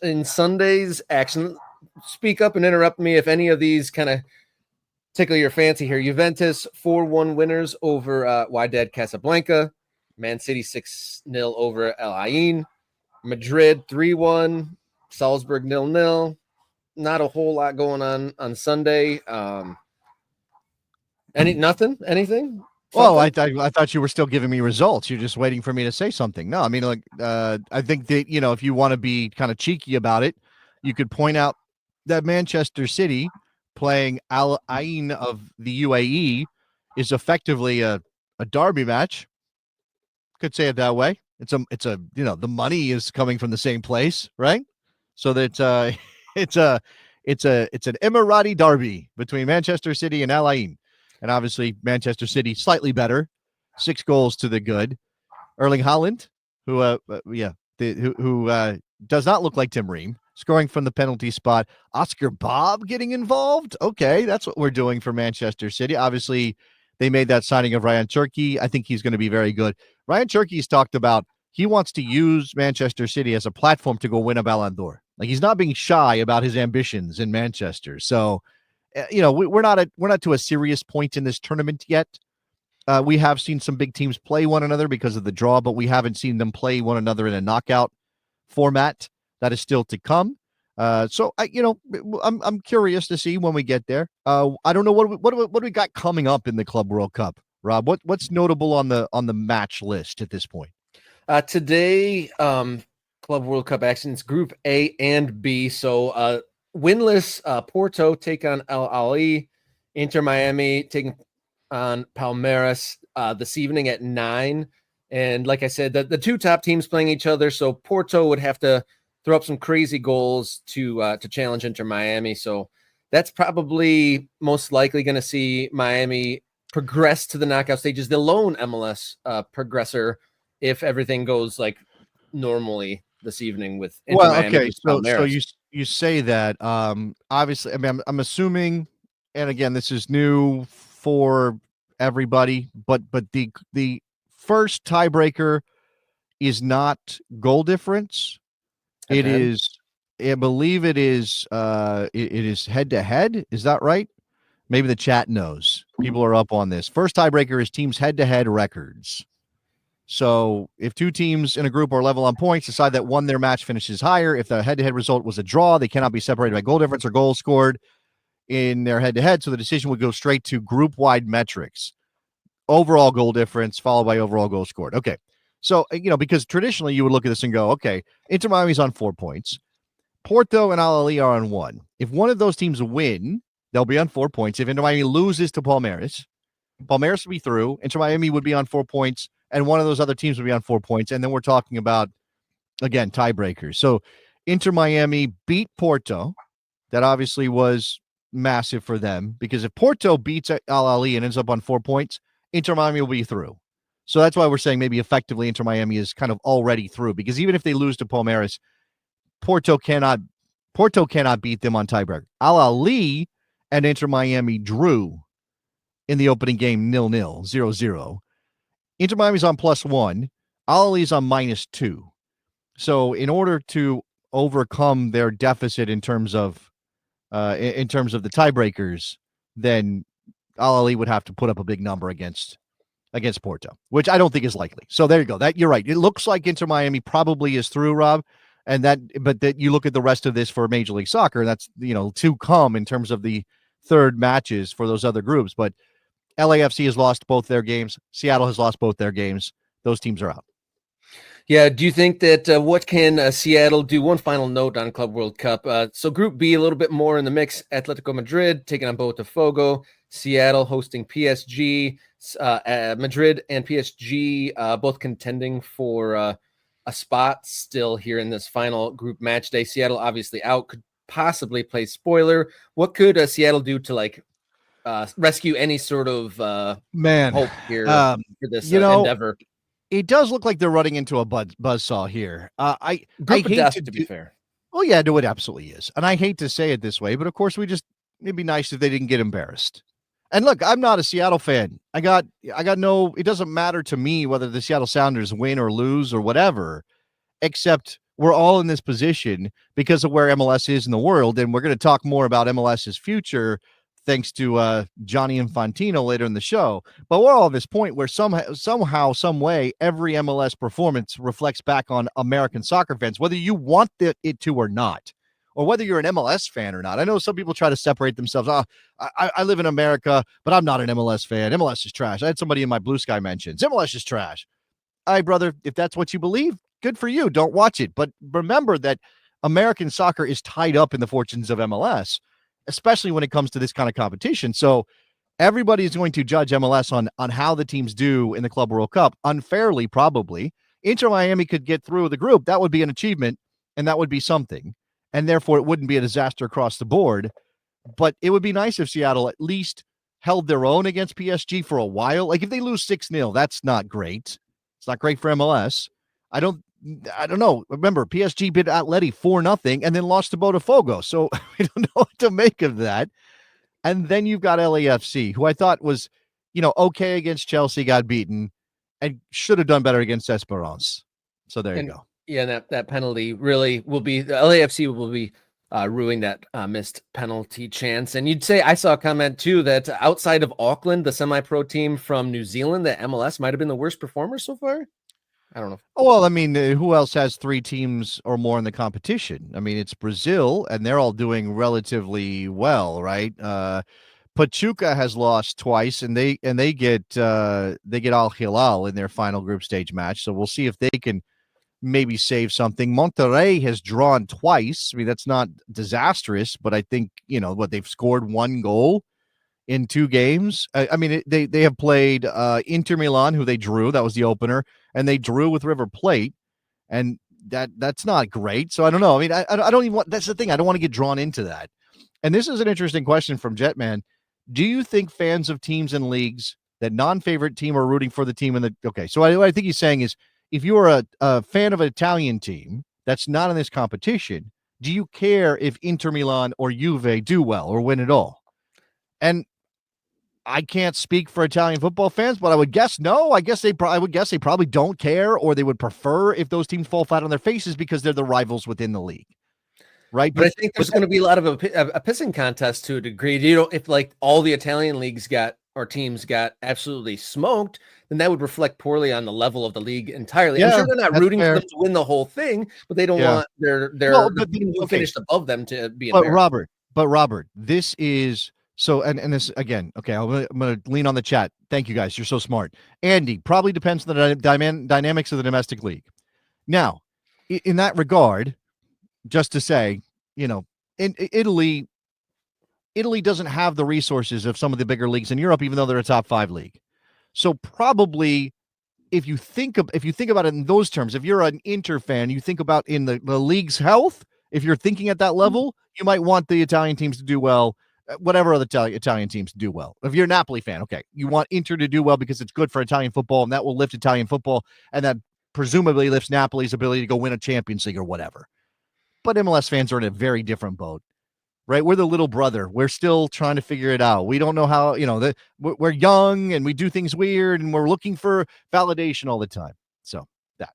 in Sunday's action. Speak up and interrupt me if any of these kind of tickle your fancy here. Juventus 4-1 winners over Wydad Casablanca. Man City 6-0 over El Ain. Madrid 3-1. Salzburg 0-0. Not a whole lot going on Sunday. Anything? Well, I thought you were still giving me results. You're just waiting for me to say something. No, I mean, like, I think that, if you want to be kind of cheeky about it, you could point out that Manchester City playing Al Ain of the UAE is effectively a derby match. Could say it that way. It's a the money is coming from the same place, right? So that it's an Emirati derby between Manchester City and Al Ain. And obviously, Manchester City slightly better, 6 goals to the good. Erling Haaland, who does not look like Tim Ream, scoring from the penalty spot. Oscar Bob getting involved. Okay, that's what we're doing for Manchester City. Obviously, they made that signing of Ryan Cherki. I think he's going to be very good. Ryan Cherki's talked about he wants to use Manchester City as a platform to go win a Ballon d'Or. Like, he's not being shy about his ambitions in Manchester. So, we're not to a serious point in this tournament yet. We have seen some big teams play one another because of the draw, but we haven't seen them play one another in a knockout format. That is still to come. So I'm curious to see when we get there. I don't know what we got coming up in the Club World Cup, Rob. What's notable on the match list at this point? Today, Club World Cup action. It's Group A and B. So winless Porto take on Al Ahly. Inter Miami taking on Palmeiras this evening at 9. And like I said, the two top teams playing each other. So Porto would have to throw up some crazy goals to challenge Inter Miami. So that's probably most likely going to see Miami progress to the knockout stages. The lone MLS progressor, if everything goes like normally this evening with Inter Miami. Okay. So you say that. Obviously, I mean, I'm assuming, and again, this is new for everybody, but the first tiebreaker is not goal difference. Okay. It is, I believe it is head to head. Is that right? Maybe the chat knows. People are up on this. First tiebreaker is teams head to head records. So if two teams in a group are level on points, decide that one their match finishes higher. If the head to head result was a draw, they cannot be separated by goal difference or goals scored in their head to head. So the decision would go straight to group wide metrics. Overall goal difference followed by overall goals scored. Okay. So, because traditionally you would look at this and go, okay, Inter Miami's on 4 points. Porto and Al Ahly are on 1. If one of those teams win, they'll be on 4 points. If Inter Miami loses to Palmeiras would be through. Inter Miami would be on 4 points, and one of those other teams would be on 4 points. And then we're talking about, again, tiebreakers. So Inter Miami beat Porto. That obviously was massive for them, because if Porto beats Al Ahly and ends up on 4 points, Inter Miami will be through. So that's why we're saying maybe effectively Inter Miami is kind of already through, because even if they lose to Palmeiras, Porto cannot beat them on tiebreaker. Al Ahly and Inter Miami drew in the opening game 0-0, 0-0. Inter Miami's on +1. Al Ahly's on -2. So in order to overcome their deficit in terms of the tiebreakers, then Al Ahly would have to put up a big number against Porto, which I don't think is likely. So there you go. That you're right. It looks like Inter Miami probably is through, Rob. But that you look at the rest of this for Major League Soccer, and that's to come in terms of the third matches for those other groups. But LAFC has lost both their games. Seattle has lost both their games. Those teams are out. Yeah. Do you think that what can Seattle do? One final note on Club World Cup. So Group B, a little bit more in the mix. Atletico Madrid taking on Botafogo. Seattle hosting PSG. Madrid and PSG both contending for a spot still here in this final group match day. Seattle obviously out, could possibly play spoiler. What could Seattle do to rescue any sort of hope here for this endeavor? It does look like they're running into a buzzsaw here. I hate death, to be fair. Oh yeah, no, it absolutely is. And I hate to say it this way, but of course it'd be nice if they didn't get embarrassed. And look, I'm not a Seattle fan. I got no, it doesn't matter to me whether the Seattle Sounders win or lose or whatever, except we're all in this position because of where MLS is in the world. And we're going to talk more about MLS's future thanks to Johnny Infantino later in the show. But we're all at this point where somehow, some way, every MLS performance reflects back on American soccer fans, whether you want it to or not, or whether you're an MLS fan or not. I know some people try to separate themselves. Oh, I live in America, but I'm not an MLS fan. MLS is trash. I had somebody in my Blue Sky mentions MLS is trash. All right, brother, if that's what you believe, good for you. Don't watch it. But remember that American soccer is tied up in the fortunes of MLS, especially when it comes to this kind of competition. So everybody is going to judge MLS on how the teams do in the Club World Cup, unfairly, probably. Inter Miami could get through the group. That would be an achievement, and that would be something. And therefore, it wouldn't be a disaster across the board. But it would be nice if Seattle at least held their own against PSG for a while. Like if they lose 6-0, that's not great. It's not great for MLS. I don't know. Remember, PSG beat Atleti 4-0 and then lost to Botafogo. So I don't know what to make of that. And then you've got LAFC, who I thought was, okay against Chelsea, got beaten, and should have done better against Esperance. So there you go. Yeah, that penalty really will be, the LAFC will be ruining that missed penalty chance. And you'd say, I saw a comment too, that outside of Auckland, the semi-pro team from New Zealand, the MLS might have been the worst performer so far. I don't know. Oh, well, I mean, who else has 3 teams or more in the competition? I mean, it's Brazil, and they're all doing relatively well, right? Pachuca has lost twice, and they get Al Hilal in their final group stage match. So we'll see if they can maybe save something. Monterrey has drawn twice. I mean, that's not disastrous, but I think they've scored 1 goal in 2 games. I mean, they have played Inter Milan, who they drew. That was the opener, and they drew with River Plate, and that's not great. So I don't know. I mean, I don't even want. That's the thing. I don't want to get drawn into that. And this is an interesting question from Jetman. Do you think fans of teams and leagues that non-favorite team are rooting for the team in the? Okay, so what I think he's saying is, if you are a fan of an Italian team that's not in this competition, do you care if Inter Milan or Juve do well or win it all? And I can't speak for Italian football fans, but I would guess no. I would guess they probably don't care, or they would prefer if those teams fall flat on their faces because they're the rivals within the league, right? But I think there's going to be a lot of a pissing contest to a degree. If like all the Italian leagues teams got absolutely smoked, then that would reflect poorly on the level of the league entirely. I'm sure they're not rooting for them to win the whole thing, but they don't want their team who finished above them to be. But Robert, this is. So, and this again, okay, I'm going to lean on the chat. Thank you, guys. You're so smart. Andy, probably depends on the dynamics of the domestic league. Now, in that regard, just to say, in Italy doesn't have the resources of some of the bigger leagues in Europe, even though they're a top 5 league. So probably if you think about it in those terms, if you're an Inter fan, you think about in the league's health, if you're thinking at that level, you might want the Italian teams to do well. Whatever other Italian teams do well. If you're a Napoli fan, okay, you want Inter to do well because it's good for Italian football, and that will lift Italian football, and that presumably lifts Napoli's ability to go win a Champions League or whatever. But MLS fans are in a very different boat, right? We're the little brother. We're still trying to figure it out. We don't know how, we're young and we do things weird, and we're looking for validation all the time. So that.